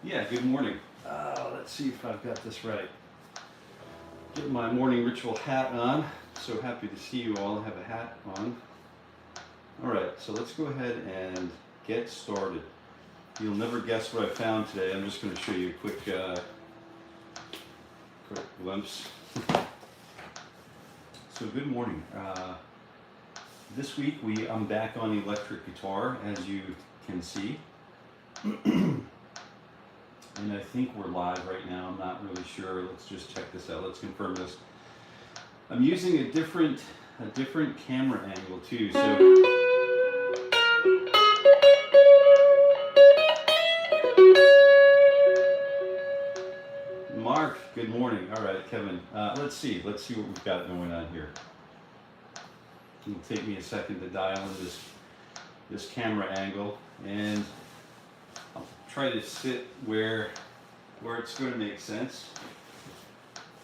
Yeah, good morning. Let's see if I've got this right. Get my morning ritual hat on. So happy to see you all have a hat on. All right, so let's go ahead and get started. You'll never guess what I found today. I'm just going to show you a quick glimpse. So good morning. This week I'm back on electric guitar, as you can see. And I think we're live right now. I'm not really sure. Let's just check this out. Let's confirm this. I'm using a different camera angle too. So Mark, good morning. All right, Kevin. Let's see what we've got going on here. It'll take me a second to dial in this camera angle, and I'll try to sit where it's going to make sense.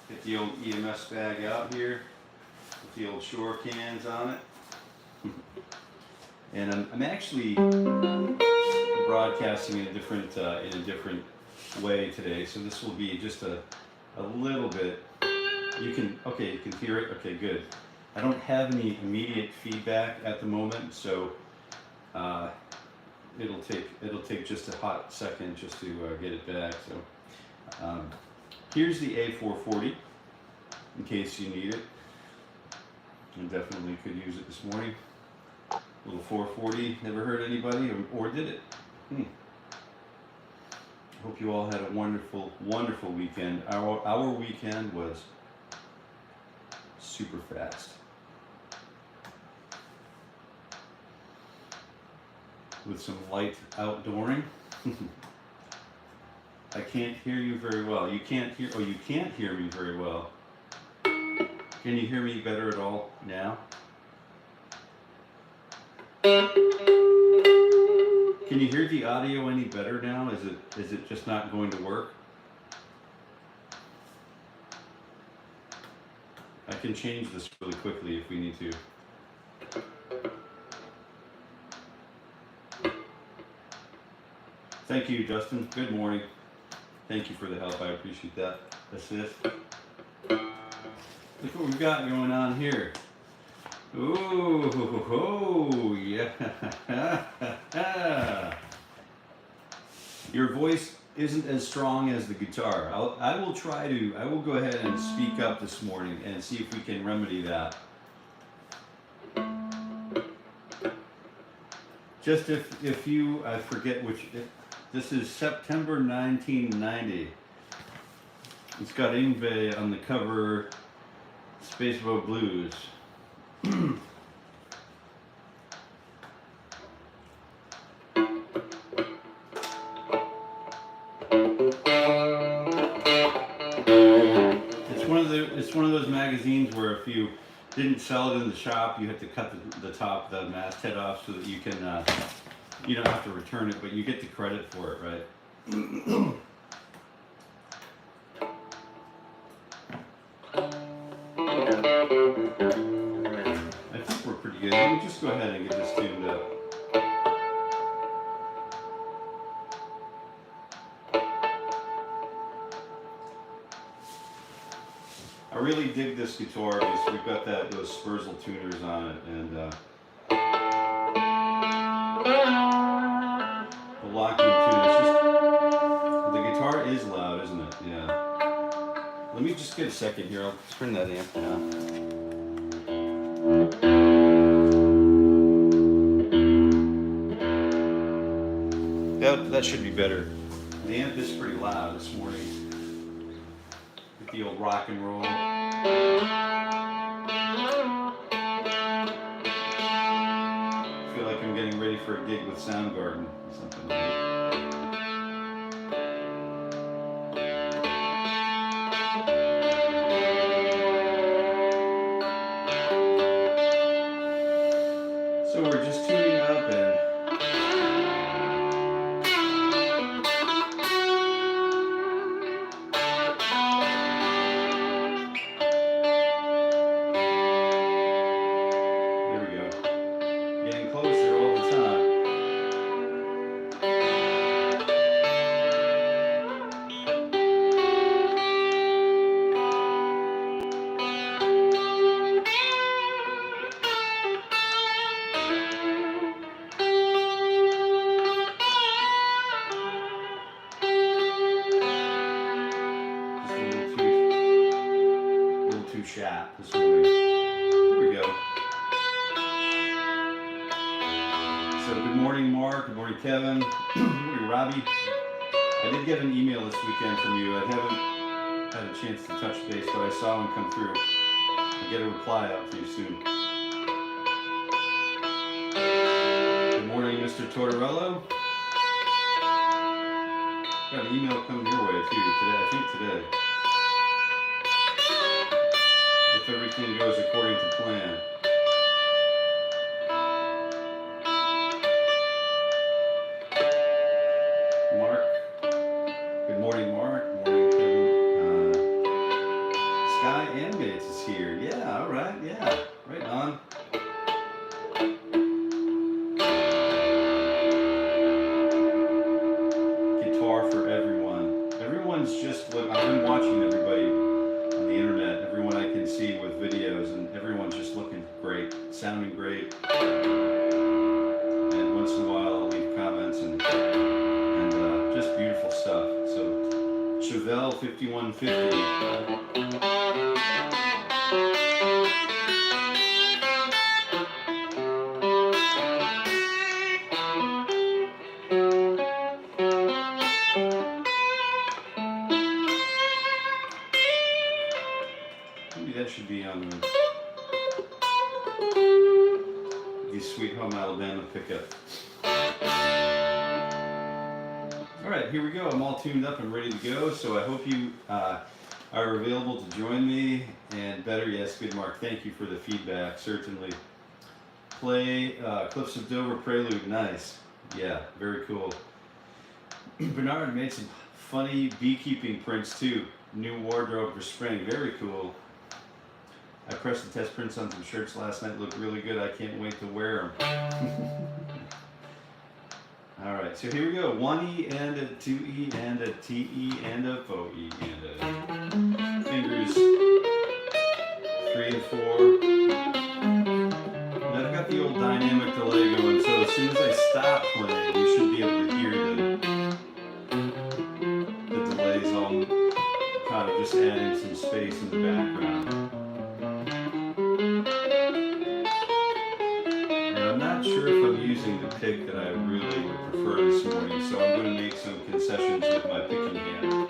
Get the old EMS bag out here with the old Shore cans on it. And I'm actually broadcasting in a different way today, so this will be just a little bit. You can hear it. Okay, good. I don't have any immediate feedback at the moment, so it'll take just a hot second just to get it back. So here's the A440 in case you need it. I definitely could use it this morning. Little 440. Never hurt anybody, or did it? Hope you all had a wonderful, wonderful weekend. Our weekend was super fast. With some light outdooring. I can't hear you very well. You can't hear me very well. Can you hear me better at all now? Can you hear the audio any better now? Is it just not going to work? I can change this really quickly if we need to. Thank you, Justin. Good morning. Thank you for the help. I appreciate that assist. Look what we've got going on here. Ooh, yeah. Your voice isn't as strong as the guitar. I will go ahead and speak up this morning and see if we can remedy that. Just if you, I forget which, this is September 1990. It's got Yngwie on the cover, Spaceboat Blues. It's one of those magazines where if you didn't sell it in the shop, you have to cut the masthead off so that you can you don't have to return it, but you get the credit for it, right? I think we're pretty good. Let me just go ahead and get this tuned up. I really dig this guitar because we've got those Spurzl tuners on it, and the locking tune. It's just the guitar is loud, isn't it? Yeah. Let me just get a second here. I'll turn that amp down. That should be better. The amp is pretty loud this morning. With the old rock and roll. I feel like I'm getting ready for a gig with Soundgarden or something like that. So we're just tuning up and there we go. Getting closer all the time. chat this morning. Here we go. So good morning, Mark. Good morning, Kevin. Good morning, Robbie. I did get an email this weekend from you. I haven't had a chance to touch base, but I saw one come through. I'll get a reply out to you soon. Good morning, Mr. Tortorello. Got an email coming your way too today. I think today. If everything goes according to plan. Mark. Good morning, Mark. Good morning, Kevin. Sky Animates is here. Yeah, all right. Yeah, right on. Guitar for everyone. Everyone's just look. I've been watching everybody on the internet. Everyone I can see with videos, and everyone's just looking great, sounding great. And once in a while, I'll leave comments and just beautiful stuff. So Chevelle 5150. Maybe that should be on the Sweet Home Alabama pickup. Alright, here we go. I'm all tuned up and ready to go, so I hope you are available to join me, and better, yes, good Mark, thank you for the feedback, certainly. Play Cliffs of Dover Prelude, nice. Yeah, very cool. Bernard made some funny beekeeping prints too. New wardrobe for spring, very cool. I pressed the test prints on some shirts last night, looked really good, I can't wait to wear them. Alright, so here we go. 1E and a 2E and a TE and a faux E and a fingers 3 and 4. And I've got the old dynamic delay going, so as soon as I stop playing, you should be able to hear the delays all kind of just adding some space in the background. I'm not sure if I'm using the pick that I really would prefer this morning, so I'm going to make some concessions with my picking hand.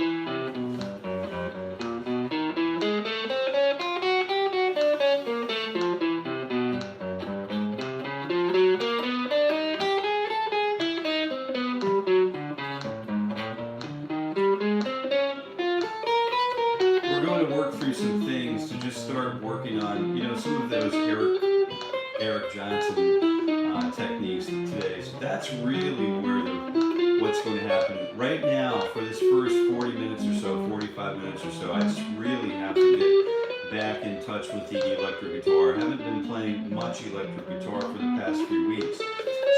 We're going to work through some things to just start working on, you know, some of those Eric Johnson techniques today. So that's really where what's going to happen. Right now, for this first 40 minutes or so, 45 minutes or so, I just really have to get back in touch with the electric guitar. I haven't been playing much electric guitar for the past few weeks.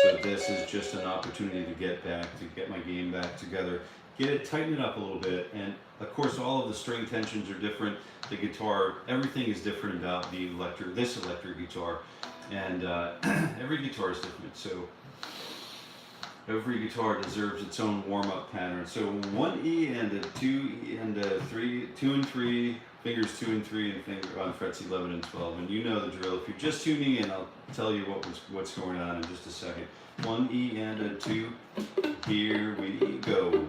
So this is just an opportunity to get my game back together, get it, tighten it up a little bit. And of course, all of the string tensions are different. The guitar, everything is different about this electric guitar. And every guitar is different, so every guitar deserves its own warm-up pattern. So 1E and a 2E and a 3, 2 and 3, fingers 2 and 3, and finger on frets 11 and 12. And you know the drill. If you're just tuning in, I'll tell you what's going on in just a second. 1E and a 2. Here we go.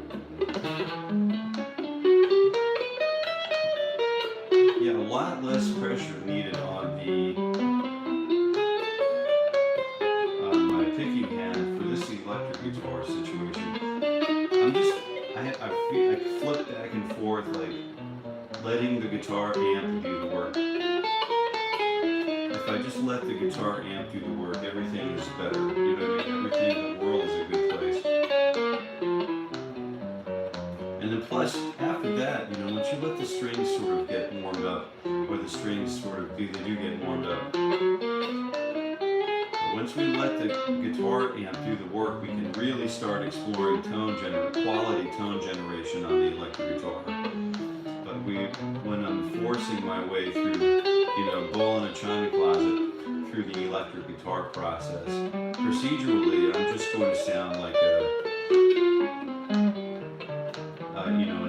Yeah, a lot less pressure needed on my picking hand for this electric guitar situation. I flip back and forth, like letting the guitar amp do the work. If I just let the guitar amp do the work, everything is better. You know what I mean? Everything in the world is a good place. And then plus, after that, you know, once you let the strings sort of get warmed up, or the strings sort of do get warmed up. But once we let the guitar amp do the work, we can really start exploring quality tone generation on the electric guitar. But when I'm forcing my way through, you know, bull in a china closet through the electric guitar process, procedurally, I'm just going to sound like an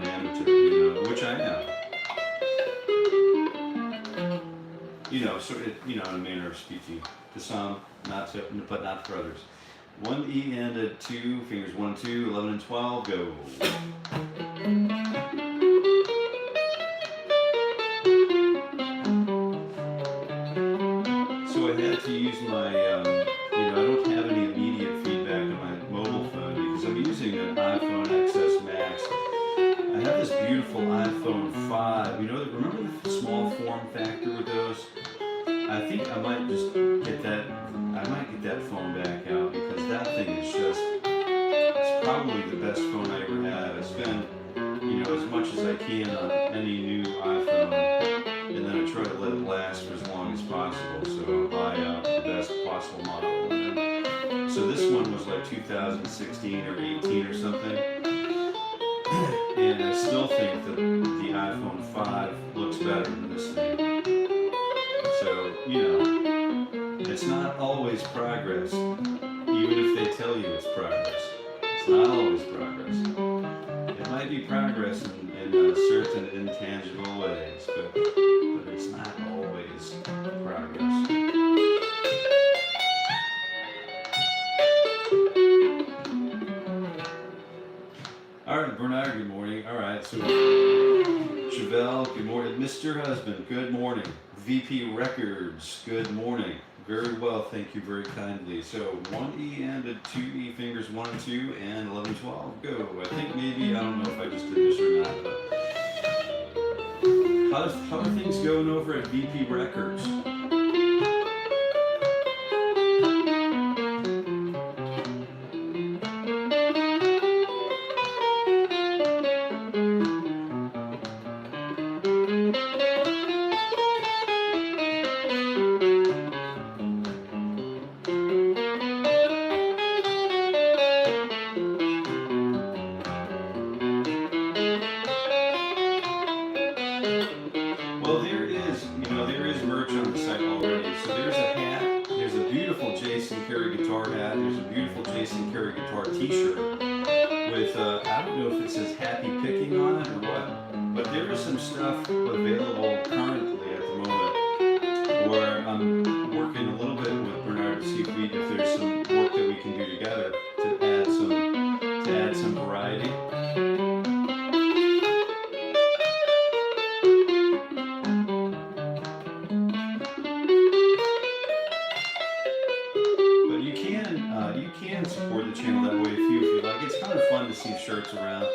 amateur, you know, which I am. so you know, in a manner of speaking, to some, but not for others. 1E and 2, fingers 1 and 2, 11 and 12, go. So I had to use my, you know, I don't have any immediate feedback on my mobile phone because I'm using an iPhone XS Max. I have this beautiful iPhone 5. You know, remember the small form factor with those? I think I might just get that. I might get that phone back out because that thing is just—it's probably the best phone I ever had. I spend, you know, as much as I can on any new iPhone, and then I try to let it last for as long as possible. So I buy the best possible model. And then, so this one was like 2016 or 18 or something. And I still think that the iPhone 5 looks better than this thing. So, you know, it's not always progress, even if they tell you it's progress. It's not always progress. It might be progress in certain intangible ways, but it's not always progress. All right, Bernard, good morning. All right, so Chevelle, good morning. Mr. Husband, good morning. VP Records, good morning. Very well, thank you very kindly. So 1E and 2E, fingers 1 and 2, and 11, 12, go. I think maybe, I don't know if I just did this or not, but how are things going over at VP Records? Well, there is merch on the site already. So there's a hat, there's a beautiful Jason Carey guitar hat, there's a beautiful Jason Carey guitar t-shirt with, I don't know if it says happy picking on it or what, but there is some stuff available currently at the moment where I'm working a little bit with Bernard to see if there's some work that we can do together to add some variety. You can support the channel that way if you like. It's kind of fun to see shirts around.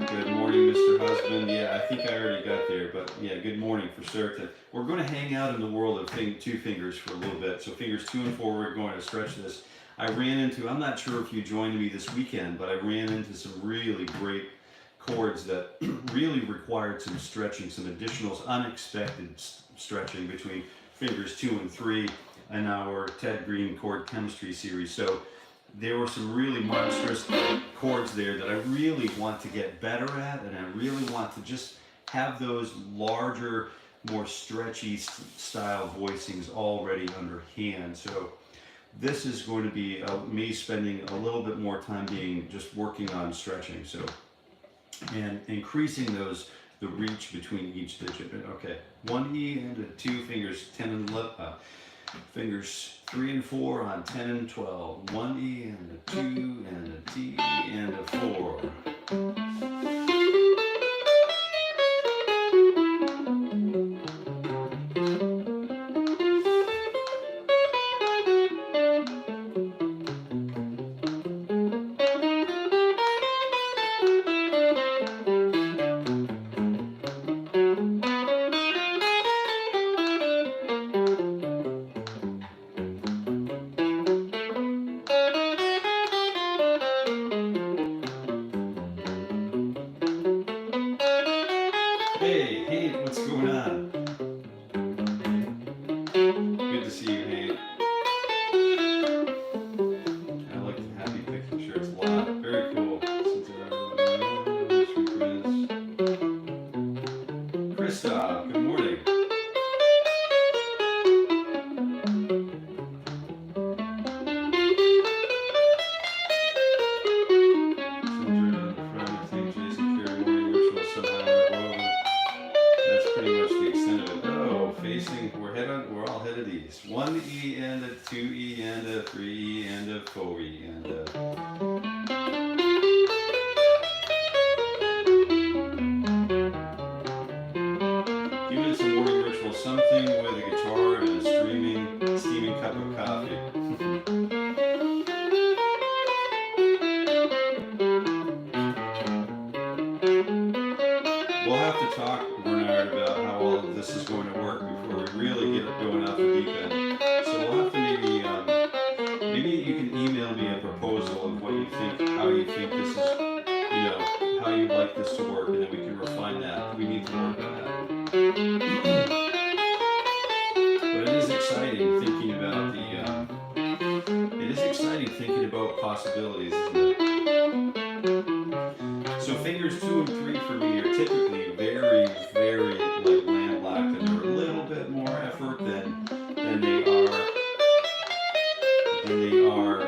Good morning, Mr. Husband. Yeah, I think I already got there, but yeah, good morning for certain. We're going to hang out in the world of two fingers for a little bit. So fingers 2 and 4, we're going to stretch this. I'm not sure if you joined me this weekend, but I ran into some really great chords that really required some stretching, some additional unexpected stretching between fingers 2 and 3 in our Ted Green chord chemistry series. So there were some really monstrous chords there that I really want to get better at, and I really want to just have those larger, more stretchy style voicings already underhand. So this is going to be me spending a little bit more time just working on stretching. So, and increasing the reach between each digit. Okay, 1E and 2, fingers 10 and 11, fingers 3 and 4 on 10 and 12. 1E and 2 and a T and a 4. 4E, and give it some morning ritual, something with a guitar and a steaming cup of coffee. We'll have to talk, Bernard, about how all of this is going to work before we really get it going off the deep end. So we'll have to maybe you can email me a proposal of what you think, how you think this is, how you'd like this to work, and then we can refine that. We need to work on that. But it is exciting thinking about possibilities, isn't it? So fingers 2 and 3 for me are typically very, very like landlocked, and they're a little bit more effort than they are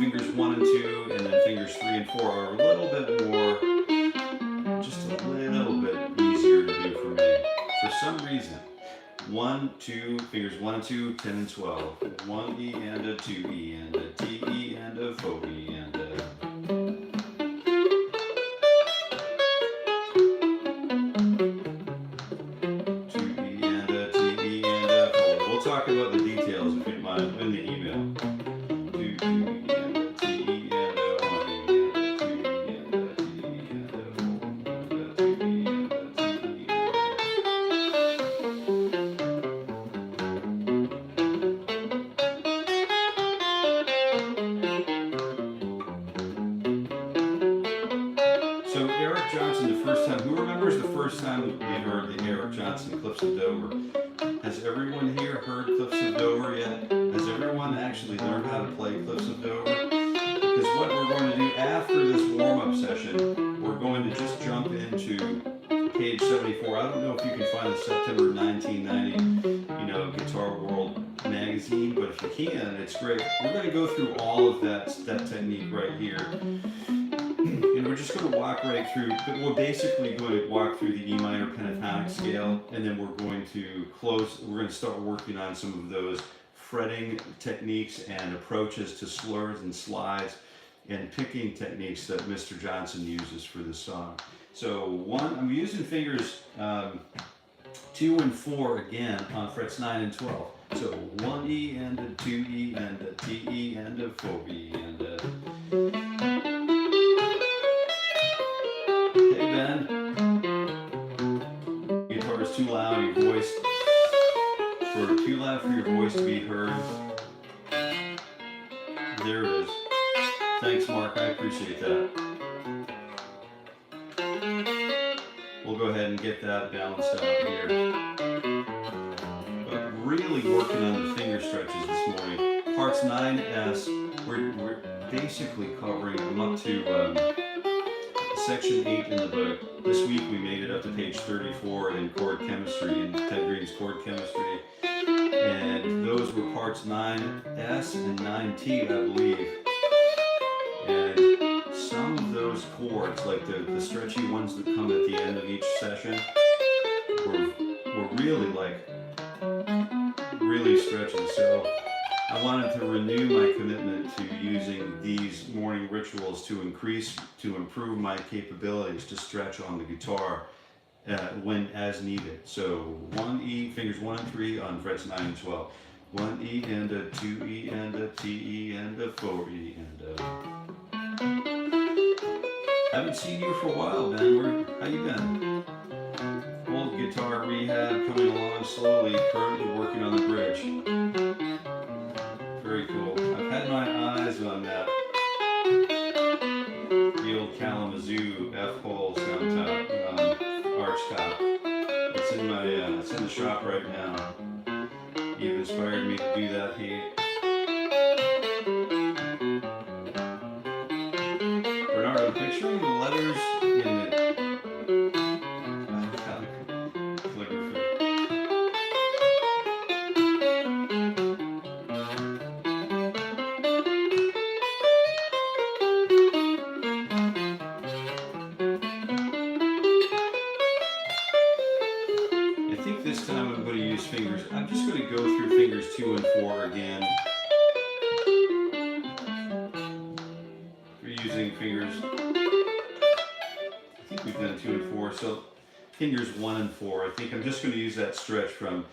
fingers 1 and 2, and then fingers 3 and 4 are a little bit more, just a little bit easier to do for me. For some reason, 1, 2, fingers 1 and 2, 10 and 12, 1E and a 2E and a TE and a 4E and a 2E and a TE and a 4. We'll talk about the details if you mind in the email. 2E and a TE and a 1E and a 2E and a TE and a 4 and a 2E and a TE and a So Eric Johnson, the first time, who remembers the first time they heard the Eric Johnson Cliffs of Dover? Has everyone here heard Cliffs of Dover yet? Has everyone actually learned how to play Cliffs of Dover? Because what we're going to do after this warm-up session, we're going to just jump into page 74. I don't know if you can find the September 1990, Guitar World magazine, but if you can, it's great. We're going to go through all of that technique right here. And we're just going to walk right through, but we're basically going to walk through the E minor pentatonic scale, and then we're going to start working on some of those fretting techniques and approaches to slurs and slides and picking techniques that Mr. Johnson uses for this song. So I'm using fingers 2 and 4 again on frets 9 and 12. So 1E and a 2E and a TE and a 4E and a... Hey Ben, guitar is too loud, your voice, too loud for your voice to be heard. There it is. Thanks Mark, I appreciate that. We'll go ahead and get that balanced out here. But really working on the finger stretches this morning. Parts 9S, we're basically covering them up to section 8 in the book. This week we made it up to page 34 in chord chemistry, in Ted Green's chord chemistry. And those were parts 9S and 9T, I believe. And some of those chords, like the stretchy ones that come at the end of each session, were really stretchy. So I wanted to renew my commitment to using these morning rituals to improve my capabilities to stretch on the guitar when as needed. So 1E, fingers 1 and 3 on frets 9 and 12. 1E and a 2E and a TE and a 4E and a... Haven't seen you for a while, Ben. How you been? Old guitar rehab coming along slowly, currently working on the bridge. Very cool. I've had my eyes on that. The old Kalamazoo F-hole sound top, arch top. It's in the shop right now. You've inspired me to do that, Pete. Bernard, I'm picturing the letters in it. I think this time I'm going to use fingers. I'm just going to go through fingers 2 and 4 again. using fingers, I think we've done 2 and 4, so fingers 1 and 4. I think I'm just going to use that stretch from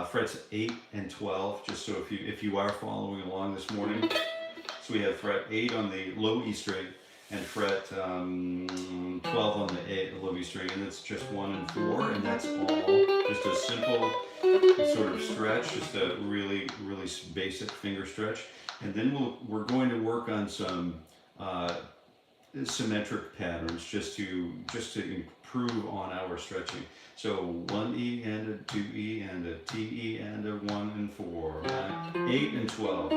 frets 8 and 12, just so if you are following along this morning. So we have fret 8 on the low E string and fret 12 on the low E string, and it's just 1 and 4, and that's all. Just a simple sort of stretch, just a really basic finger stretch. And then we're going to work on some symmetric patterns just to improve on our stretching. So 1 E and a 2 E and a T E and a 1 and 4, 8 and 12.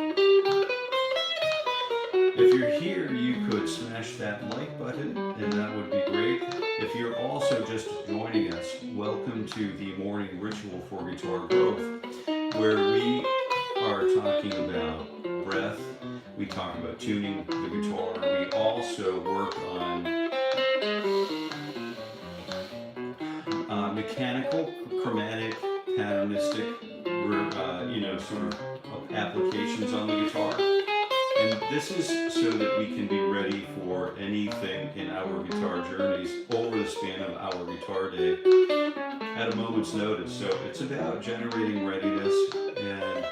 If you're here, you could smash that like button, and that would be great. If you're also just joining us, welcome to the morning ritual for guitar growth, where we are talking about breath, we talk about tuning the guitar, we also work on mechanical, chromatic, patternistic, sort of applications on the guitar. And this is so that we can be ready for anything in our guitar journeys over the span of our guitar day at a moment's notice. So it's about generating readiness and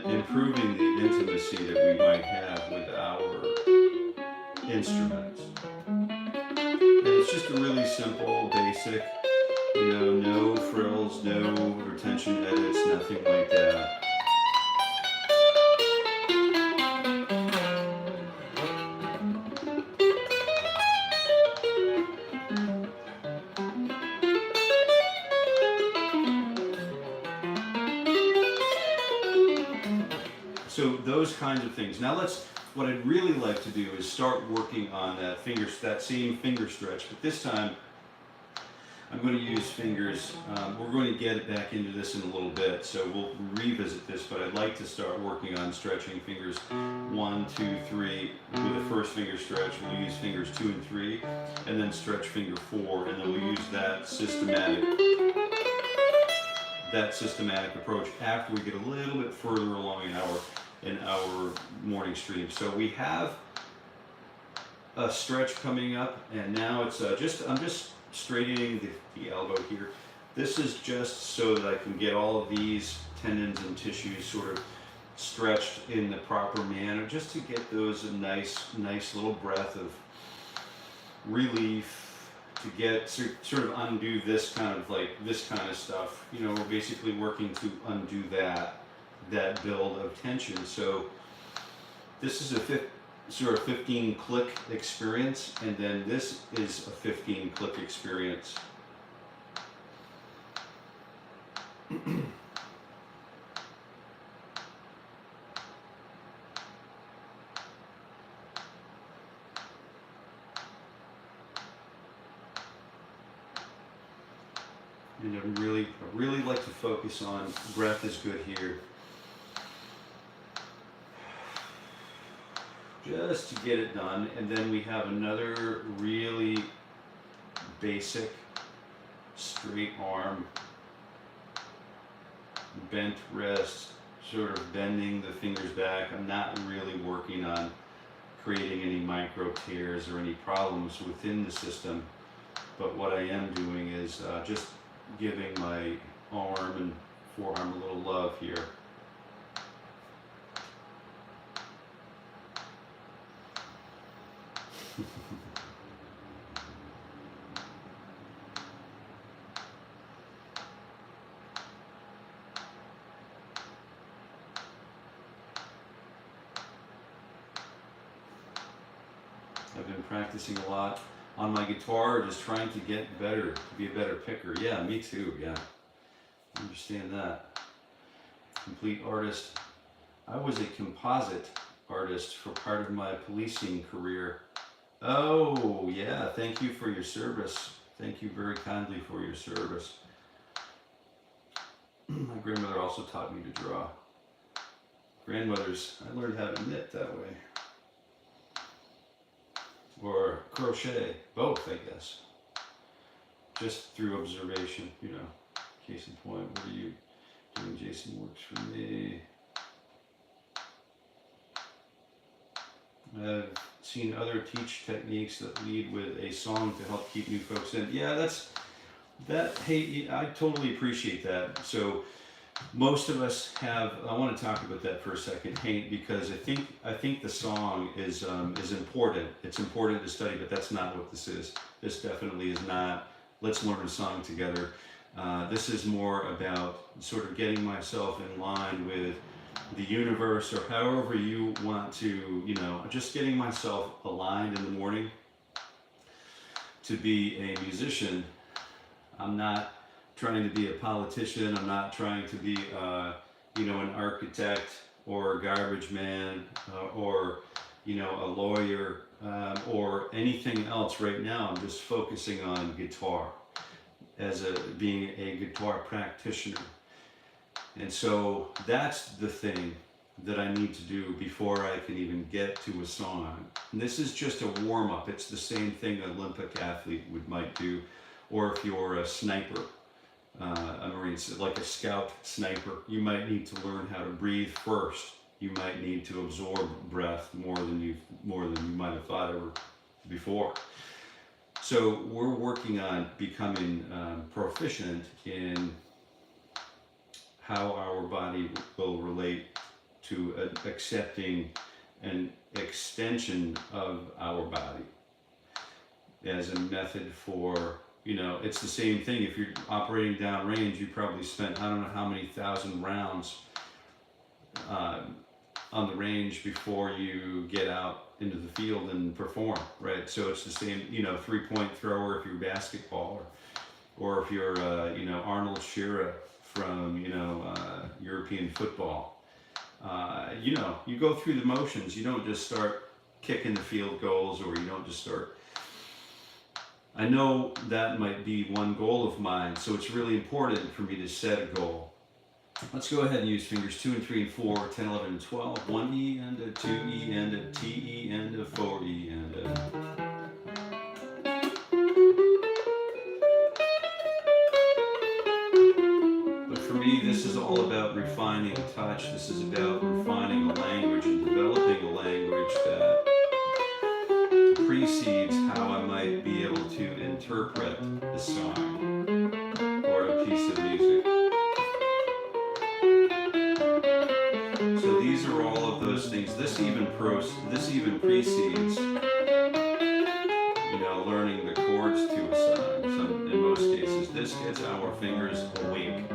improving the intimacy that we might have with our instruments. And it's just a really simple, basic, no frills, no retention edits, nothing like that. So those kinds of things. Now what I'd really like to do is start working on that same finger stretch, but this time I'm going to use fingers. We're going to get it back into this in a little bit, so we'll revisit this, but I'd like to start working on stretching fingers 1, 2, 3 with the first finger stretch. We'll use fingers 2 and 3, and then stretch finger 4, and then we'll use that systematic approach after we get a little bit further along in our morning stream. So we have a stretch coming up, and now it's I'm just straightening the elbow here. This is just so that I can get all of these tendons and tissues sort of stretched in the proper manner, just to get those a nice little breath of relief, to get sort of undo this kind of stuff. We're basically working to undo that build of tension. So this is a sort of 15 click experience, and then this is a 15 click experience. And I really like to focus on breath is good here. Just to get it done, and then we have another really basic straight arm, bent wrist, sort of bending the fingers back. I'm not really working on creating any micro tears or any problems within the system, but what I am doing is just giving my arm and forearm a little love here. I've been practicing a lot on my guitar, just trying to get better, to be a better picker. Yeah, me too, yeah. I understand that. Complete artist. I was a composite artist for part of my policing career. Oh, yeah, thank you for your service. Thank you very kindly for your service. My grandmother also taught me to draw. Grandmothers, I learned how to knit that way. Or crochet, both, I guess. Just through observation, Case in point, what are you doing? Jason works for me. I've seen other teach techniques that lead with a song to help keep new folks in. Yeah, hey, I totally appreciate that. So most of us have, I want to talk about that for a second, Hank, because I think the song is important. It's important to study, but that's not what this is. This definitely is not, let's learn a song together. This is more about sort of getting myself in line with the universe, or however you want to, just getting myself aligned in the morning to be a musician. I'm not trying to be a politician. I'm not trying to be, an architect or a garbage man or, a lawyer or anything else right now. I'm just focusing on guitar as being a guitar practitioner. And so that's the thing that I need to do before I can even get to a song. And this is just a warm-up. It's the same thing an Olympic athlete might do, or if you're a sniper, a Marine, like a scout sniper, you might need to learn how to breathe first. You might need to absorb breath more than you might have thought ever before. So we're working on becoming proficient in how our body will relate to accepting an extension of our body as a method for, it's the same thing. If you're operating downrange, you probably spent, I don't know how many thousand rounds on the range before you get out into the field and perform, right? So it's the same, 3-point thrower if you're basketball, or if you're, Arnold Shearer from, European football. You go through the motions. You don't just start kicking the field goals, or you don't just start. I know that might be one goal of mine, so it's really important for me to set a goal. Let's go ahead and use fingers 2 and 3 and 4, 10, 11, and 12. 1E and a 2E and a TE and a 4E and a... This is all about refining touch. This is about refining a language and developing a language that precedes how I might be able to interpret a song or a piece of music. So these are all of those things. This even precedes, learning the chords to a song. In most cases, this gets our fingers awake.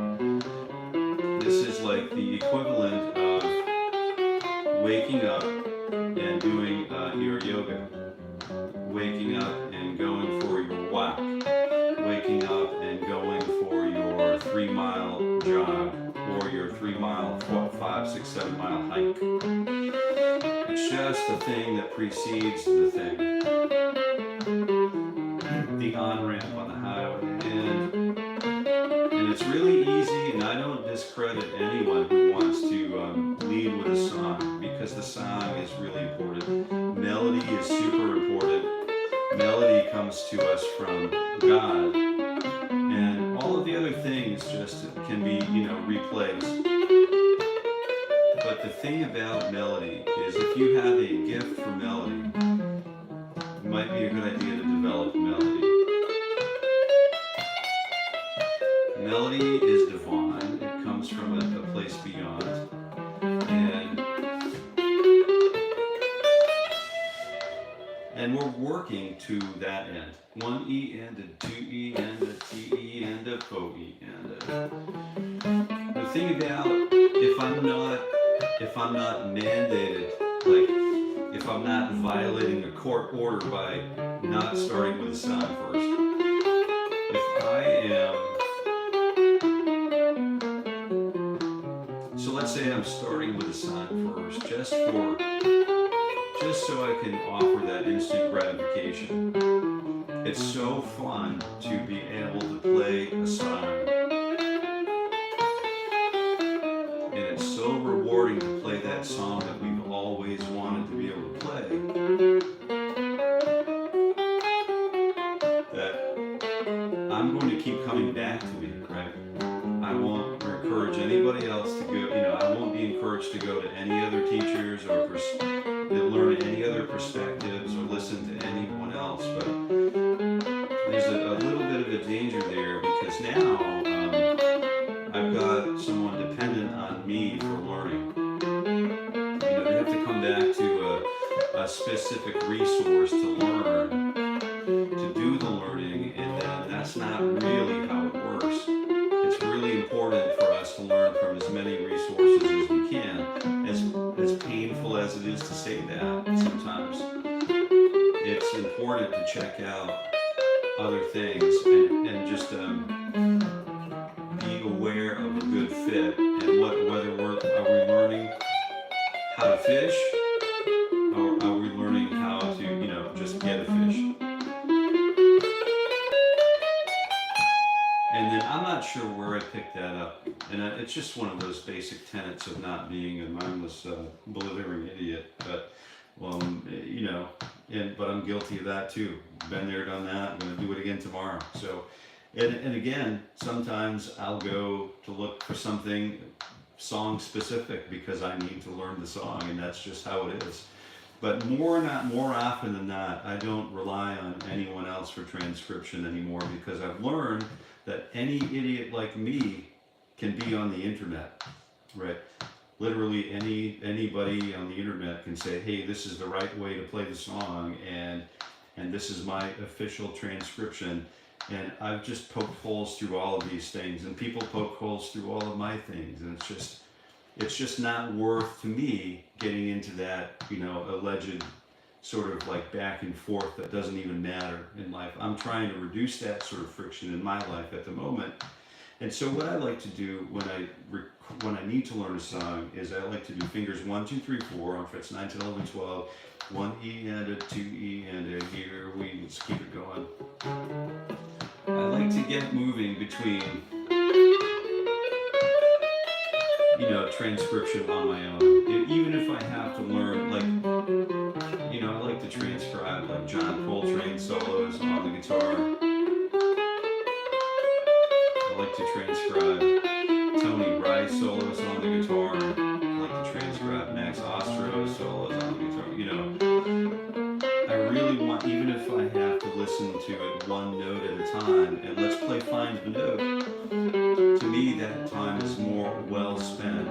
This is like the equivalent of waking up and doing your yoga, waking up and going for your walk, waking up and going for your 3-mile jog, or your 3-mile, 5, 6, 7 mile hike. It's just the thing that precedes the thing. The on-ramp on the highway, and it's really easy, and I don't discredit anyone who wants to lead with a song, because the song is really important. Melody is super important. Melody comes to us from God, and all of the other things just can be, replaced. But the thing about melody is, if you have a gift for melody, it might be a good idea to develop melody. Melody is divine. It comes from a place beyond. And we're working to that end. 1E and a 2E and a TE and a 4E and a... The thing about, if I'm not mandated, like if I'm not violating a court order by not starting with a song first, if I am, so let's say I'm starting with a song first, just so I can offer that instant gratification. It's so fun to be able to play a song, and it's so rewarding to play that song that we've always wanted to be able to play, that I'm going to keep coming back to it, right? I won't encourage anybody else to go, I won't be encouraged to go to any other teachers or learn any other perspectives or listen to anyone else, but there's a little bit of a danger there because now I've got someone dependent on me for learning. You know, they have to come back to a specific resource to learn, to do the learning, and then that's not really how it works. It's really important for us to learn from as many resources as we can, as painful as it is to say that sometimes. It's important to check out other things and just be aware of a good fit and whether are we learning how to fish or are we learning how to, you know, just get a fish. And then I'm not sure where I picked that up, and it's just one of those basic tenets of not being a mindless, blithering idiot. But, well, you know, but I'm guilty of that too. Been there, done that. I'm going to do it again tomorrow. So, and again, sometimes I'll go to look for something song specific because I need to learn the song, and that's just how it is. But more often than not, I don't rely on anyone else for transcription anymore because I've learned that any idiot like me can be on the internet, right? Literally anybody on the internet can say, hey, this is the right way to play the song, and this is my official transcription. And I've just poked holes through all of these things, and people poke holes through all of my things, and it's just not worth to me getting into that, you know, alleged sort of like back and forth that doesn't even matter in life. I'm trying to reduce that sort of friction in my life at the moment. And so what I like to do when I need to learn a song is I like to do fingers 1, 2, 3, 4 on frets 9, 10, 11, 12, 1 E and a 2 E and a here we, let's keep it going. I like to get moving between, you know, transcription on my own. And even if I have to learn, like, you know, I like to transcribe like John Coltrane solos on the guitar. I like to transcribe Tony Rice solos on the guitar. I like to transcribe Max Ostro solos on the guitar. You know, I really want, even if I have to listen to it one note at a time, and let's play Find the Note, to me that time is more well spent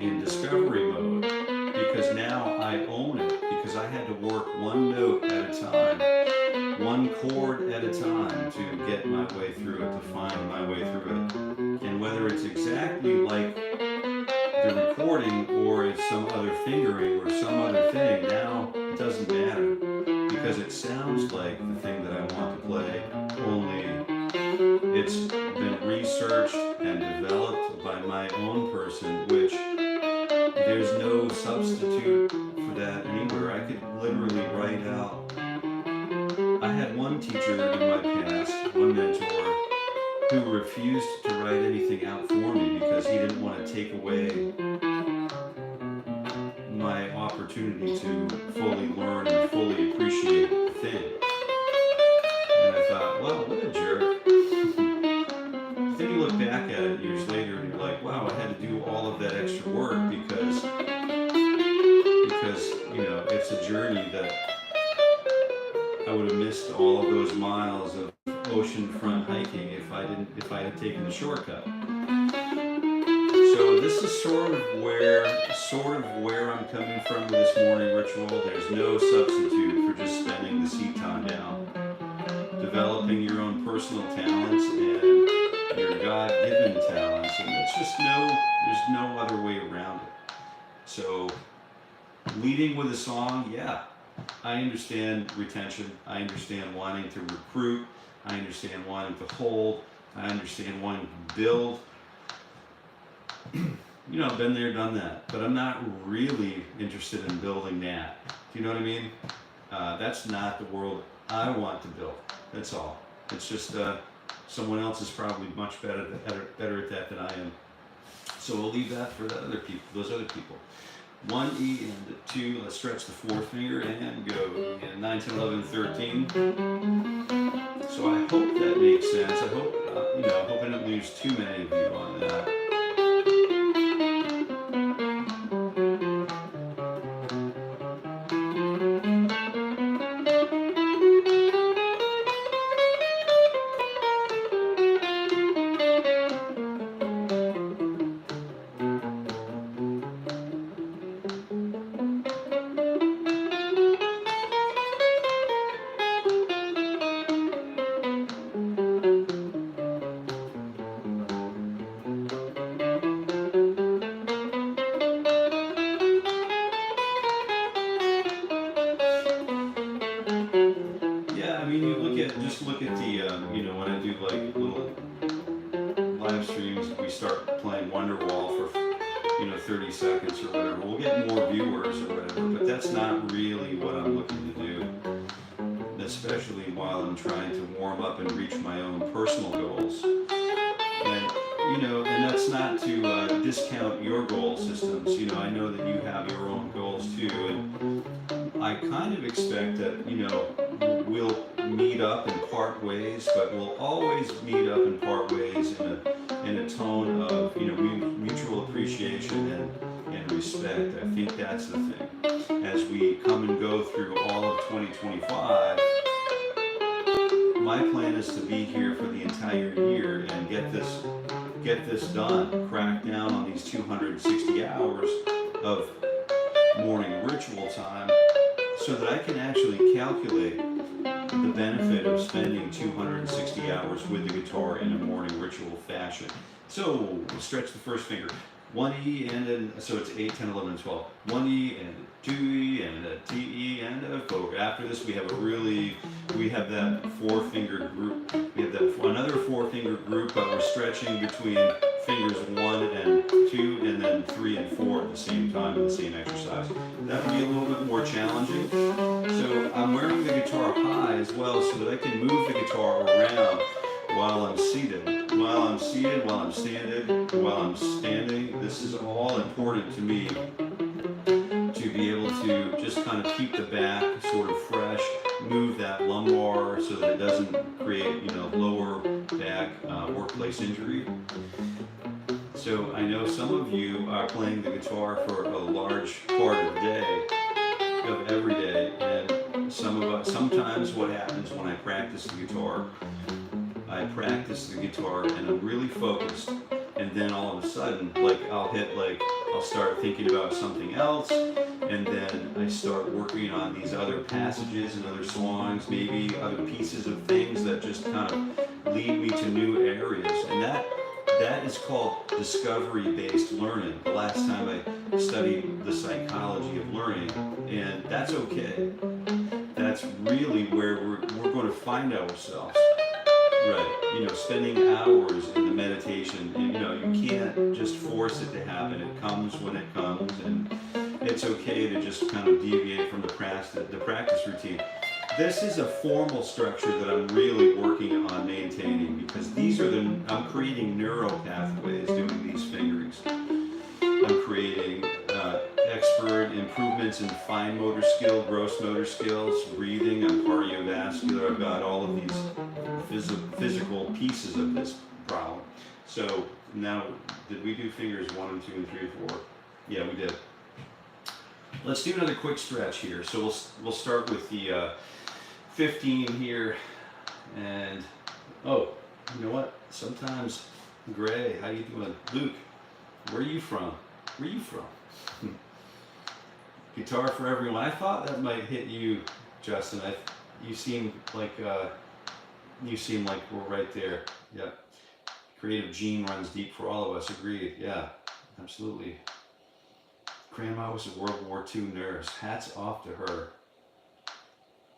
in discovery mode, because now I own it, because I had to work one note at a time, one chord at a time to get my way through it, to find my way through it. And whether it's exactly like the recording or it's some other fingering or some other thing, now it doesn't matter, because it sounds like the thing that I want to play, only it's been researched and developed by my own person, which there's no substitute for that anywhere. I could literally write out. I had one teacher in my past, one mentor, who refused to write anything out for me because he didn't want to take away my opportunity to fully learn and fully appreciate the thing. And I thought, well, what a jerk. Then you look back at it years later and you're like, wow, I had to do all of that extra work because you know, it's a journey that I would have missed all of those miles of oceanfront hiking if I had taken the shortcut. So this is sort of where I'm coming from with this morning ritual. There's no substitute for just spending the seat time down, developing your own personal talents and your God-given talents, and there's no other way around it. So leading with a song, yeah, I understand retention, I understand wanting to recruit, I understand wanting to hold, I understand wanting to build. You know, I've been there, done that, but I'm not really interested in building that. Do you know what I mean? That's not the world I want to build. That's all. It's just someone else is probably much better at that than I am. So we'll leave that for the other people, those other people. 1 E and 2, let's stretch the fourth finger and go. And 9, 10, 11, 13. So I hope that makes sense. I hope, I hope I didn't lose too many of you on that. just look at the, you know, when I do like little live streams, we start playing Wonderwall for, you know, 30 seconds or whatever. We'll get more viewers or whatever, but that's not really what I'm looking to do, especially while I'm trying to warm up and reach my own personal goals. And, you know, and that's not to discount your goal systems. You know, I know that you have your own goals too, and I kind of expect that, you know, we'll meet up and part ways, but we'll always meet up and part ways in a tone of, you know, mutual appreciation and respect. I think that's the thing. As we come and go through all of 2025, my plan is to be here for the entire year and get this done, crack down on these 260 hours of morning ritual time, so that I can actually calculate the benefit of spending 260 hours with the guitar in a morning ritual fashion. So stretch the first finger. 1E and then, so it's 8, 10, 11, and 12. 1E and a 2E and a TE and a 4. After this we have that 4-finger group. We have that another 4-finger group, but we're stretching between fingers 1 and 2 and then 3 and 4 at the same time in the same exercise. That would be a little bit more challenging. So I'm wearing the guitar high as well so that I can move the guitar around while I'm seated. While I'm seated, while I'm while I'm standing. This is all important to me, to be able to just kind of keep the back sort of fresh, move that lumbar so that it doesn't create, you know, lower back workplace injury. So I know some of you are playing the guitar for a large part of the day, of every day, and sometimes what happens when I practice the guitar, I practice the guitar and I'm really focused, and then all of a sudden, like I'll start thinking about something else, and then I start working on these other passages and other songs, maybe other pieces of things that just kind of lead me to new areas, and that is called discovery-based learning. The last time I studied the psychology of learning, and that's okay. That's really where we're going to find ourselves. Right, you know, spending hours in the meditation, and, you know, you can't just force it to happen. It comes when it comes, and it's okay to just kind of deviate from the practice routine. This is a formal structure that I'm really working on maintaining, because I'm creating neural pathways doing these fingerings. I'm creating expert improvements in fine motor skill, gross motor skills, breathing, I'm cardiovascular. I've got all of these physical pieces of this problem. So now, did we do fingers 1 and 2 and 3 and 4? Yeah, we did. Let's do another quick stretch here. So we'll start with the 15 here, and oh, you know what? Sometimes, Gray, how you doing? Luke, where are you from? Where are you from? Guitar for everyone. I thought that might hit you, Justin. You seem like we're right there. Yeah. Creative gene runs deep for all of us. Agreed. Yeah, absolutely. Grandma was a World War II nurse. Hats off to her.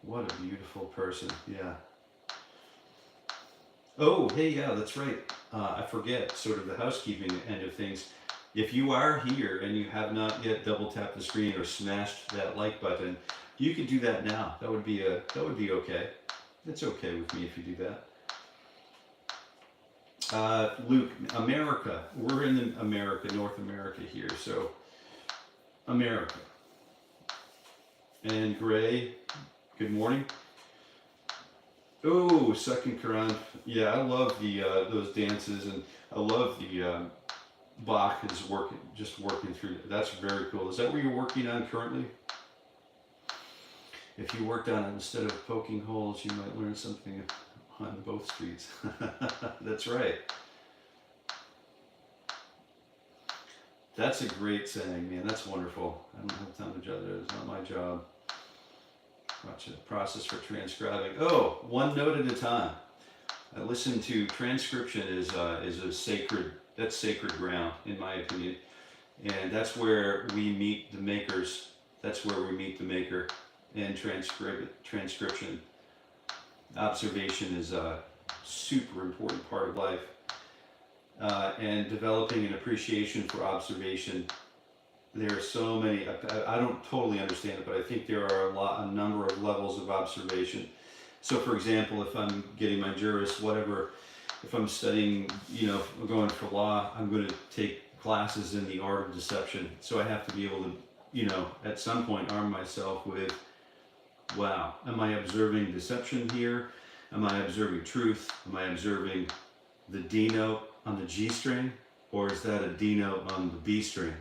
What a beautiful person. Yeah. Oh, hey, yeah, that's right. I forget sort of the housekeeping end of things. If you are here and you have not yet double tapped the screen or smashed that like button, you can do that now. That would be okay. It's okay with me if you do that. Luke, America. We're in America, North America here. So, America. And Gray, good morning. Oh, second Quran. Yeah, I love the those dances, and I love the Bach is just working through. That's very cool. Is that what you're working on currently? If you worked on it instead of poking holes, you might learn something on both streets. That's right. That's a great saying, man. That's wonderful. I don't have time to judge it. It's not my job. Watch the process for transcribing. Oh, one note at a time. I listen to transcription is a sacred. That's sacred ground, in my opinion, and that's where we meet the makers. That's where we meet the maker in transcription. Observation is a super important part of life. And developing an appreciation for observation. There are so many, I don't totally understand it, but I think there are a number of levels of observation. So for example, if I'm getting my juris, whatever, if I'm studying, going for law, I'm going to take classes in the art of deception. So I have to be able to, at some point arm myself with, wow, am I observing deception here? Am I observing truth? Am I observing the D note on the G string? Or is that a D note on the B string?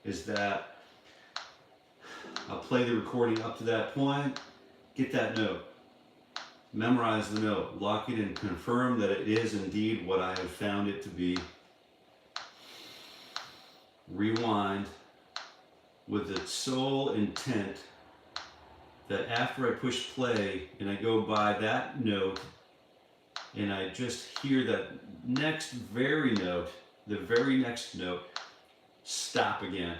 Is that, I'll play the recording up to that point, get that note, memorize the note, lock it in, confirm that it is indeed what I have found it to be, rewind with the sole intent that after I push play and I go by that note and I just hear that very next note, stop again.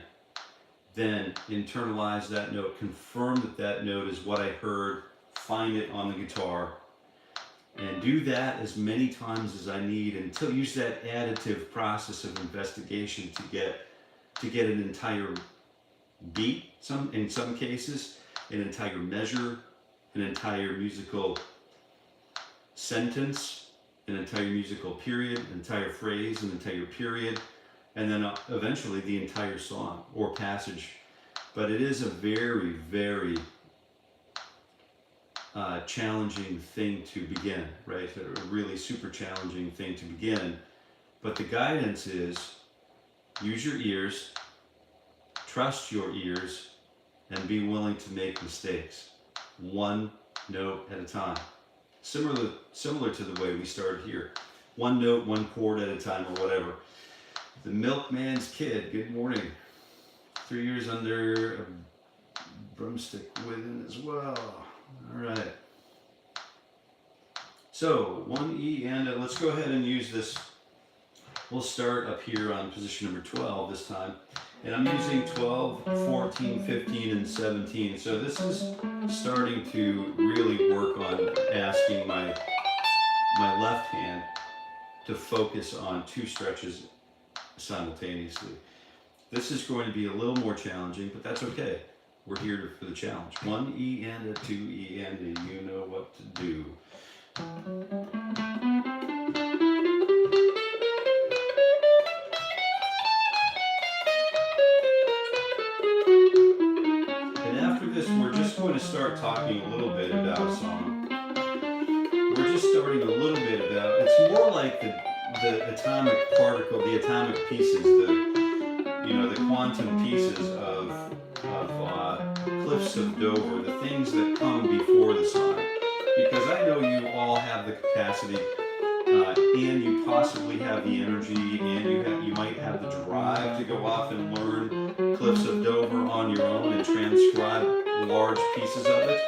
Then internalize that note, confirm that that note is what I heard, find it on the guitar, and do that as many times as I need until use that additive process of investigation to get an entire beat, in some cases, an entire measure, an entire musical sentence, an entire musical period, an entire phrase, an entire period, and then eventually the entire song or passage. But it is a very, very challenging thing to begin, right? A really super challenging thing to begin. But the guidance is use your ears, trust your ears, and be willing to make mistakes, one note at a time. Similar to the way we started here. One note, one chord at a time, or whatever. The milkman's kid, good morning. 3 years under a broomstick within as well. All right. So 1E, and let's go ahead and use this. We'll start up here on position number 12 this time. And I'm using 12, 14, 15, and 17. So this is starting to really work on asking my left hand to focus on two stretches simultaneously. This is going to be a little more challenging, but that's okay. We're here for the challenge. 1E and a 2E and a, you know what to do. And after this, we're just going to start talking a little bit about a song. We're just starting a little bit about, it's more like the atomic particle, the atomic pieces, the quantum pieces of Cliffs of Dover, the things that come before the song. Because I know you all have the capacity, and you possibly have the energy, and you might have the drive to go off and learn Cliffs of Dover on your own and transcribe large pieces of it.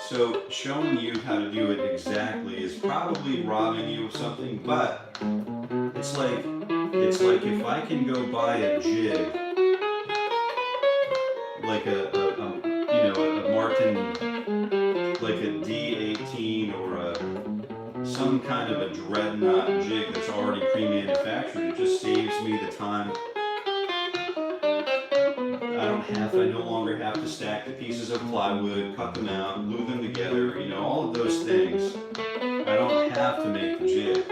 So showing you how to do it exactly is probably robbing you of something, but it's like if I can go buy a jig, like a Martin, like a D18 or some kind of a dreadnought jig that's already pre-manufactured. It just saves me the time. I no longer have to stack the pieces of plywood, cut them out, glue them together, all of those things. I don't have to make the jig.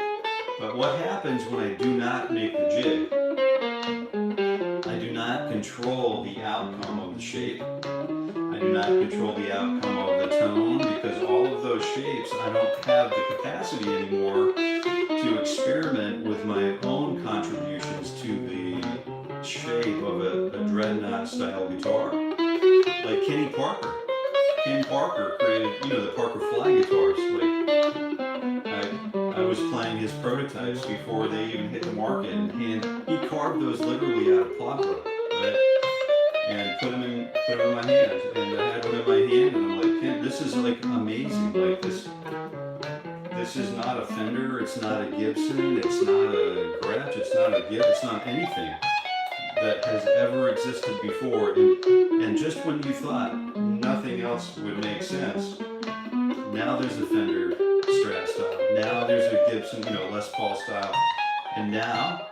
But what happens when I do not make the jig? I do not control the outcome of the shape. I do not control the outcome of the tone, because all of those shapes, I don't have the capacity anymore to experiment with my own contributions to the shape of a dreadnought style guitar. Like Kenny Parker. Ken Parker created, the Parker fly guitars. I was playing his prototypes before they even hit the market, and he carved those literally out of plot, right? And put them in my hand, and I had them in my hand, and I'm like, Ken, this is like amazing. Like this is not a Fender, it's not a Gibson, it's not a Gretsch, it's not a Gibb, it's not anything that has ever existed before. And just when you thought nothing else would make sense, Now there's a Fender Strat style. Now there's a Gibson, you know, Les Paul style. And now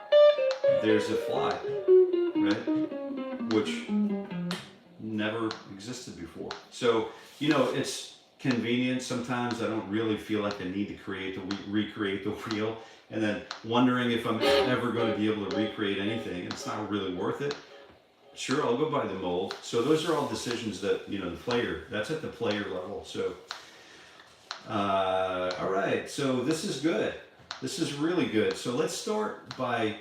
there's a fly, right? Which never existed before. So, you know, it's convenient. Sometimes I don't really feel like I need to recreate the wheel, and then wondering if I'm ever going to be able to recreate anything. It's not really worth it. Sure, I'll go buy the mold. So those are all decisions that, you know, the player, that's at the player level. So, all right, so this is good. This is really good. So let's start by,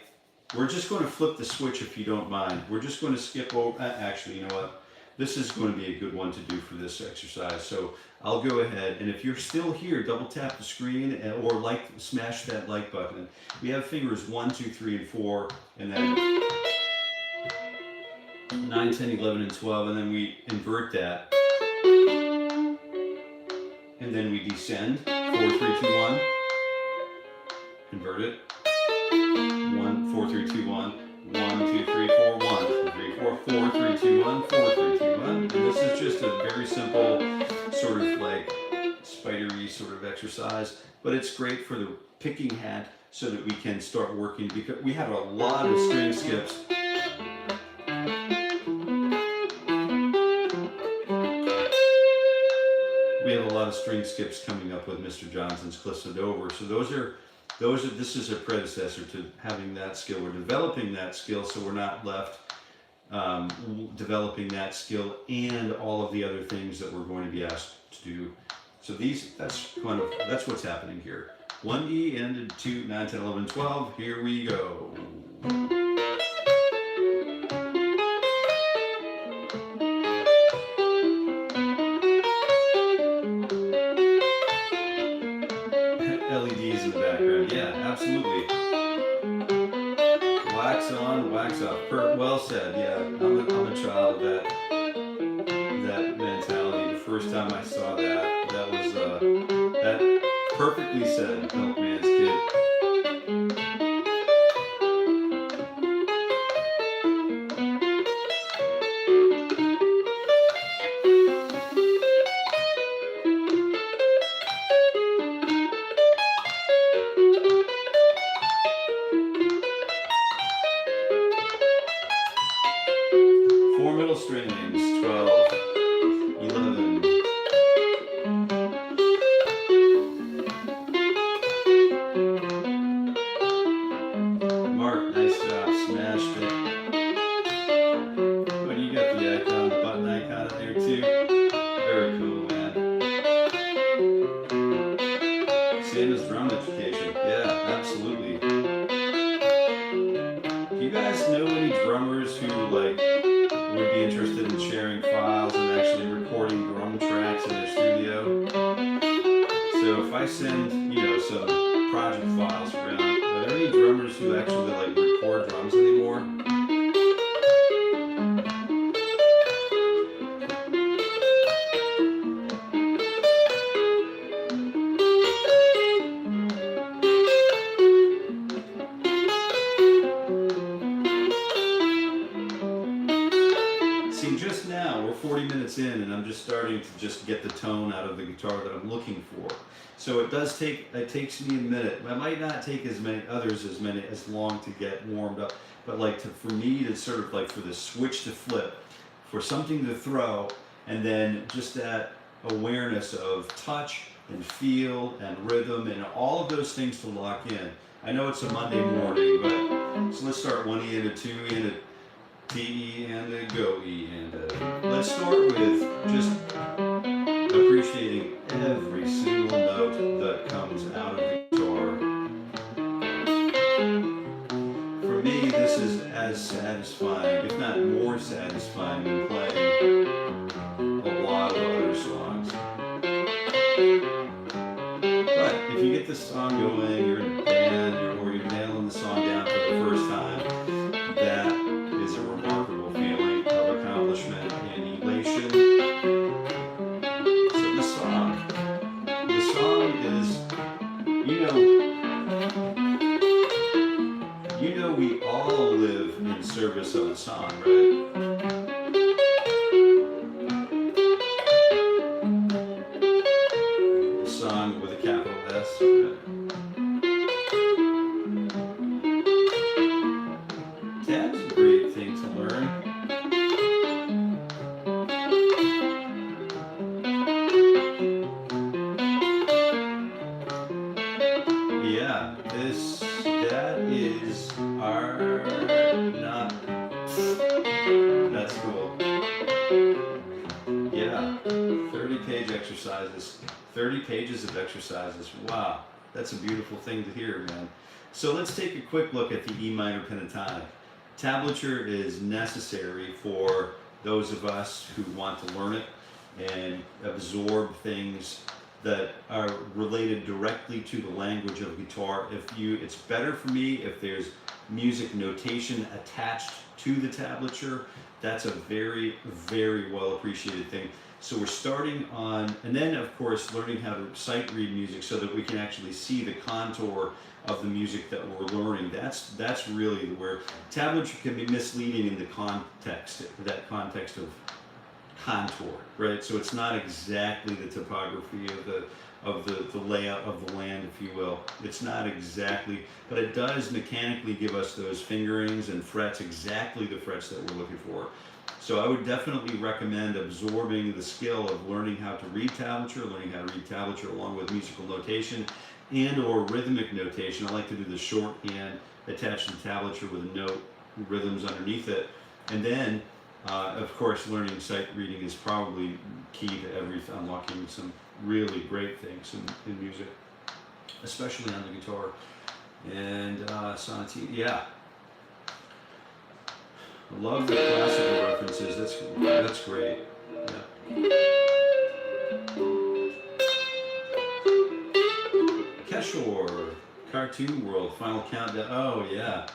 we're just going to flip the switch if you don't mind. We're just going to skip over, actually, you know what? This is going to be a good one to do for this exercise. So I'll go ahead, and if you're still here, double tap the screen or smash that like button. We have fingers 1, 2, 3, and 4, and then 9, 10, 11, and 12, and then we invert that. And then we descend, 4, 3, 2, 1. Invert it. 1, 4, 3, 2, 1. 1, 2, 3, 4, 1, 2, 3, 4, 4, 3, 2, 1, 4, 3, 2, 1. And this is just a very simple sort of like spidery sort of exercise, but it's great for the picking hand so that we can start working, because we have a lot of string skips. We have a lot of string skips coming up with Mr. Johnson's Cliffs of Dover. So this is a predecessor to having that skill. We're developing that skill, so we're not left developing that skill and all of the other things that we're going to be asked to do. So that's what's happening here. 1E and 2, 9, 10, 11, 12. Here we go. LEDs in the background. Yeah, absolutely. Wax on, wax off. Well said. Yeah, I'm a child of that mentality. The first time I saw that, that perfectly said, Milkman's Kid. Strings, 12, 11. Mark, nice job, smashed it. Oh, you got the icon, the button icon in there too. Very cool, man. Same as drum education. Yeah, absolutely. Do you guys know any drummers who would be interested in sharing files and actually recording drum tracks in their studio? So if I send, you know, some project files around, are there any drummers who actually record drums anymore? Just now, we're 40 minutes in, and I'm just starting to just get the tone out of the guitar that I'm looking for. So it takes me a minute. I might not take as long to get warmed up, but for me to sort of for the switch to flip, for something to throw, and then just that awareness of touch and feel and rhythm and all of those things to lock in. I know it's a Monday morning, but so let's start 1E and a 2E and a T, E, and a go E, and let's start with just appreciating every single note that comes out of the guitar. For me, this is as satisfying, if not more satisfying, than playing a lot of other songs. But if you get the song going, you're in a band, or you're nailing the song down for the first time, that is a remarkable feeling of accomplishment and elation. So the song is, you know we all live in service of the song, right? That's cool. Yeah, 30-page exercises, 30 pages of exercises. Wow, that's a beautiful thing to hear, man. So let's take a quick look at the E minor pentatonic. Tablature is necessary for those of us who want to learn it and absorb things that are related directly to the language of guitar. It's better for me if there's music notation attached to the tablature. That's a very, very well appreciated thing. So we're starting on, and then of course learning how to sight read music so that we can actually see the contour of the music that we're learning. That's really where tablature can be misleading in the context, that context of contour, right? So it's not exactly the topography of the layout of the land, if you will. It's not exactly, but it does mechanically give us those fingerings and frets, exactly the frets that we're looking for. So I would definitely recommend absorbing the skill of learning how to read tablature, along with musical notation and or rhythmic notation. I like to do the shorthand attached to the tablature with a note, rhythms underneath it. And then, of course, learning sight reading is probably key to unlocking some really great things in music, especially on the guitar. And sonatine, yeah. I love the classical references. That's great. Yeah. Keshore, Cartoon World, Final Countdown. Oh yeah.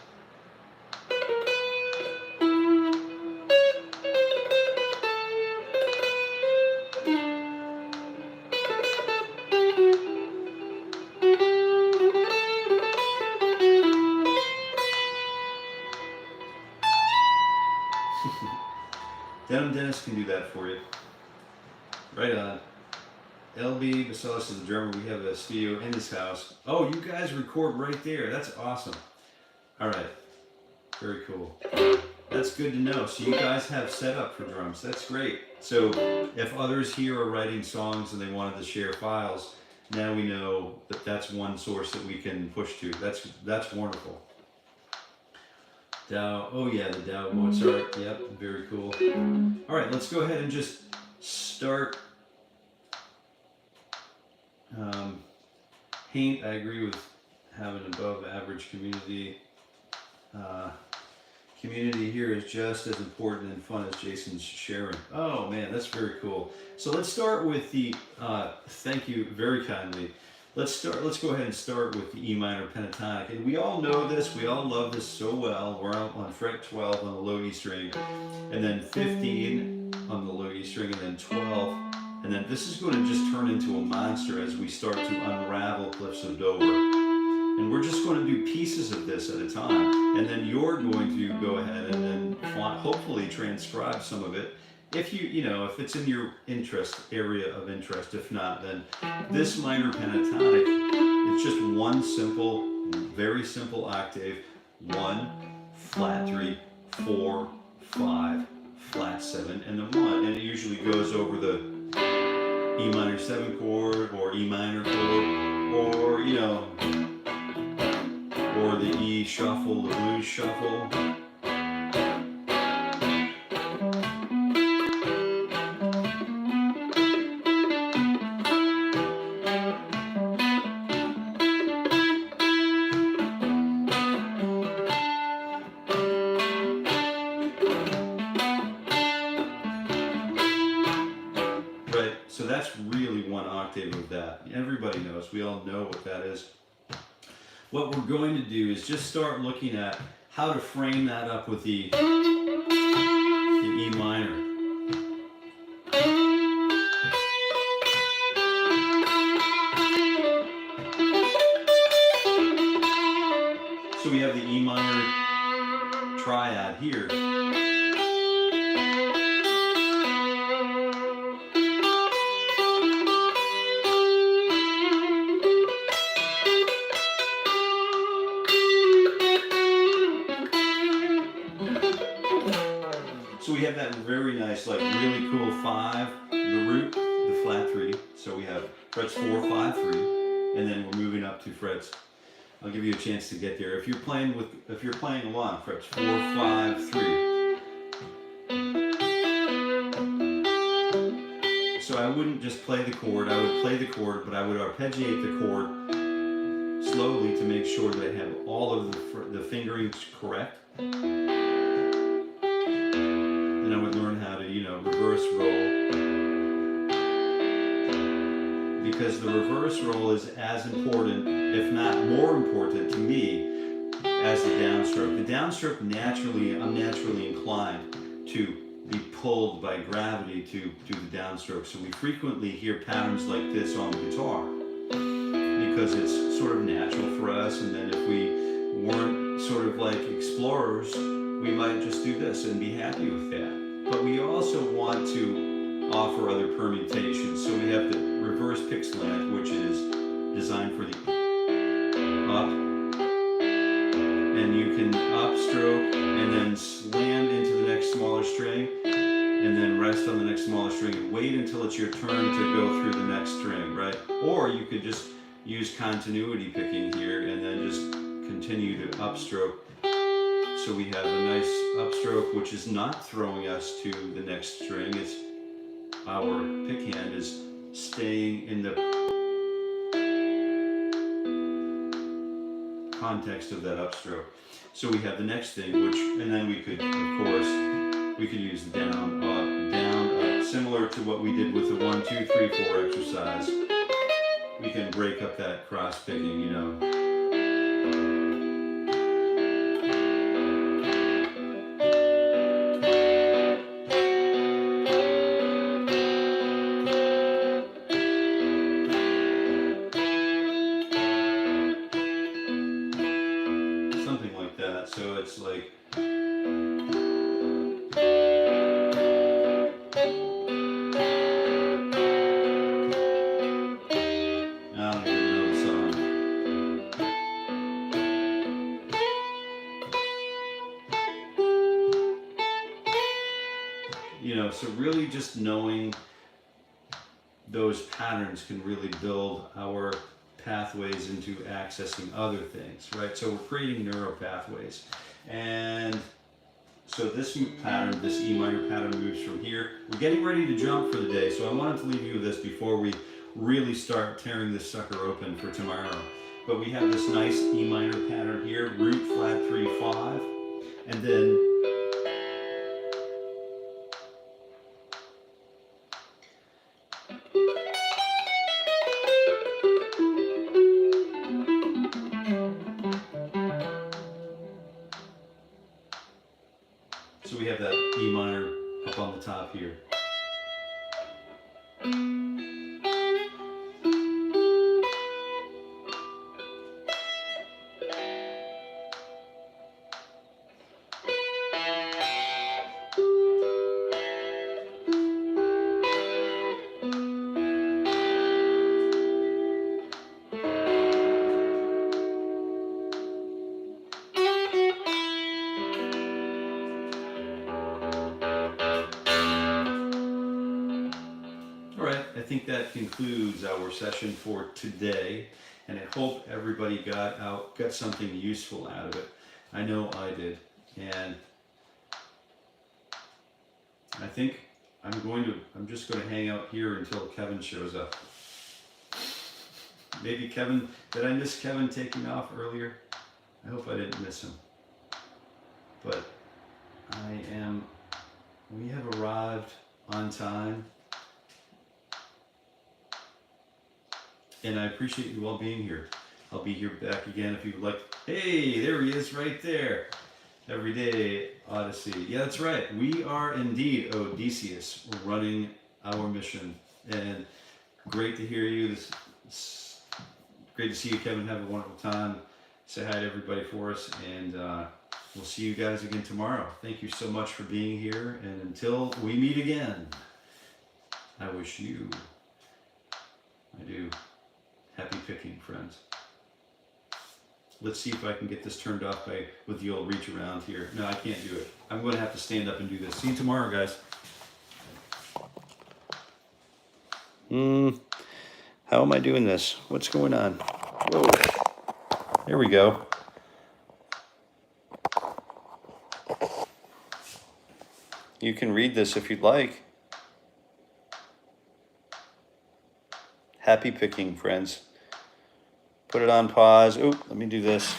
Dennis can do that for you. Right on. LB Basalis is the drummer. We have a studio in his house. Oh, you guys record right there. That's awesome. All right. Very cool. That's good to know. So you guys have setup for drums. That's great. So if others here are writing songs and they wanted to share files, now we know that that's one source that we can push to. That's wonderful. Dow, oh yeah, the Dow Mozart, yep, very cool. All right, let's go ahead and just start. Paint, I agree with having above average community. Community here is just as important and fun as Jason's sharing. Oh man, that's very cool. So let's start with the, thank you very kindly. Let's go ahead and start with the E minor pentatonic. And we all know this, we all love this so well. We're on fret 12 on the low E string, and then 15 on the low E string, and then 12. And then this is going to just turn into a monster as we start to unravel Cliffs of Dover. And we're just going to do pieces of this at a time. And then you're going to go ahead and then hopefully transcribe some of it. If if it's in your area of interest. If not, then this minor pentatonic, it's just one simple, very simple octave. 1, flat 3, 4, 5, flat 7, and then 1. And it usually goes over the E minor 7 chord, or E minor chord, or, or the E shuffle, the blues shuffle. So that's really one octave of that. Everybody knows, we all know what that is. What we're going to do is just start looking at how to frame that up with the E minor. So we have the E minor triad here. So we have that very nice, like really cool 5, the root, the flat 3. So we have frets 4, 5, 3, and then we're moving up to frets. I'll give you a chance to get there. If you're playing along, frets 4, 5, 3. So I wouldn't just play the chord, I would play the chord, but I would arpeggiate the chord slowly to make sure that I have all of the fingerings correct. And I would learn how to, you know, reverse roll. Because the reverse roll is as important, if not more important to me, as the downstroke. The downstroke I'm naturally inclined to be pulled by gravity to do the downstroke. So we frequently hear patterns like this on the guitar because it's sort of natural for us, and then if we weren't sort of like explorers, we might just do this and be happy with that. But we also want to offer other permutations. So we have the reverse pick slant, which is designed for the up, and you can upstroke and then slam into the next smaller string, and then rest on the next smaller string and wait until it's your turn to go through the next string, right? Or you could just use continuity picking here and then just continue to upstroke. So we have a nice upstroke, which is not throwing us to the next string. It's our pick hand is staying in the context of that upstroke. So we have the next thing, which, and then we could, of course, we could use the down, up, similar to what we did with the 1, 2, 3, 4 exercise. We can break up that cross picking, you know. Something like that. So it's like, you know, so really just knowing those patterns can really build our pathways into accessing other things, right? So we're creating neural pathways. And so this pattern, this E minor pattern moves from here. We're getting ready to jump for the day, so I wanted to leave you with this before we really start tearing this sucker open for tomorrow. But we have this nice E minor pattern here, root, flat 3, 5, and then so we have that E minor up on the top here. I think that concludes our session for today, and I hope everybody got something useful out of it. I know I did, and I think I'm just going to hang out here until Kevin shows up. Maybe Kevin, did I miss Kevin taking off earlier? I hope I didn't miss him. But we have arrived on time. And I appreciate you all being here. I'll be here back again if you would like. Hey, there he is right there. Everyday Odyssey. Yeah, that's right. We are indeed Odysseus. We're running our mission. And great to hear you. Great to see you, Kevin. Have a wonderful time. Say hi to everybody for us. And we'll see you guys again tomorrow. Thank you so much for being here. And until we meet again, I wish you, I do, happy picking, friends. Let's see if I can get this turned off with the old reach around here. No, I can't do it. I'm going to have to stand up and do this. See you tomorrow, guys. How am I doing this? What's going on? Whoa. There we go. You can read this if you'd like. Happy picking, friends. Put it on pause. Oop, let me do this.